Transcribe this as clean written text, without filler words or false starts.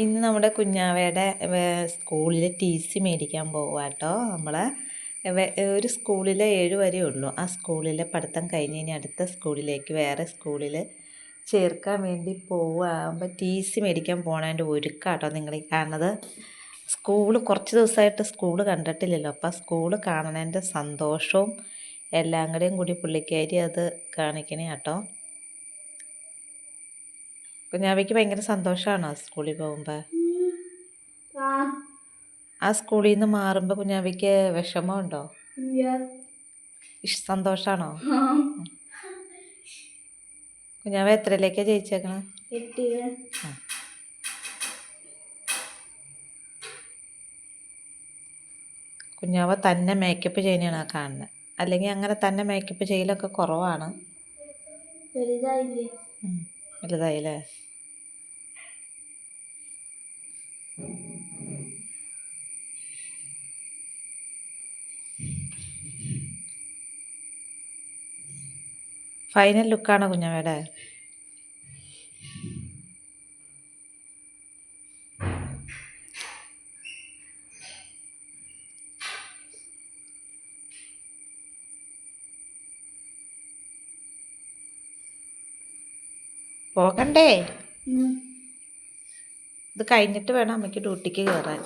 ഇന്ന് നമ്മുടെ കുഞ്ഞാവയുടെ സ്കൂളിൽ ടി സി മേടിക്കാൻ പോവുക കേട്ടോ. ഒരു സ്കൂളിൽ 7 വരെ ഉള്ളൂ. ആ സ്കൂളിലെ പഠിത്തം കഴിഞ്ഞ് ഇനി അടുത്ത സ്കൂളിലേക്ക് വേറെ സ്കൂളിൽ ചേർക്കാൻ വേണ്ടി പോവുകയാകുമ്പോൾ ടി സി മേടിക്കാൻ പോണതിൻ്റെ ഒരുക്കാട്ടോ നിങ്ങൾ ഈ കാണുന്നത്. കുറച്ച് ദിവസമായിട്ട് സ്കൂൾ കണ്ടിട്ടില്ലല്ലോ. അപ്പോൾ സ്കൂൾ കാണണതിൻ്റെ സന്തോഷവും എല്ലാം കൂടി പുള്ളിക്കാരി അത് കാണിക്കണേ കേട്ടോ. കുഞ്ഞാവയ്ക്ക് ഭയങ്കര സന്തോഷമാണോ സ്കൂളിൽ പോകുമ്പോൾ? ആ സ്കൂളിൽ നിന്ന് മാറുമ്പോൾ കുഞ്ഞാവയ്ക്ക് വിഷമമുണ്ടോ? സന്തോഷമാണോ? കുഞ്ഞാവ എത്രയിലേക്കാണ് ജയിച്ചേക്കണേ? കുഞ്ഞാവ തന്നെ മേക്കപ്പ് ചെയ്യുന്നതാണ് കാണുന്നത്. അല്ലെങ്കിൽ അങ്ങനെ തന്നെ മേക്കപ്പ് ചെയ്യലൊക്കെ കുറവാണ്. വലുതായില്ലേ? ഫൈനൽ ലുക്കാണോ കുഞ്ഞാവയുടെ? പോകണ്ടേ? ഇത് കഴിഞ്ഞിട്ട് വേണം അമ്മയ്ക്ക് ഡ്യൂട്ടിക്ക് കയറാൻ.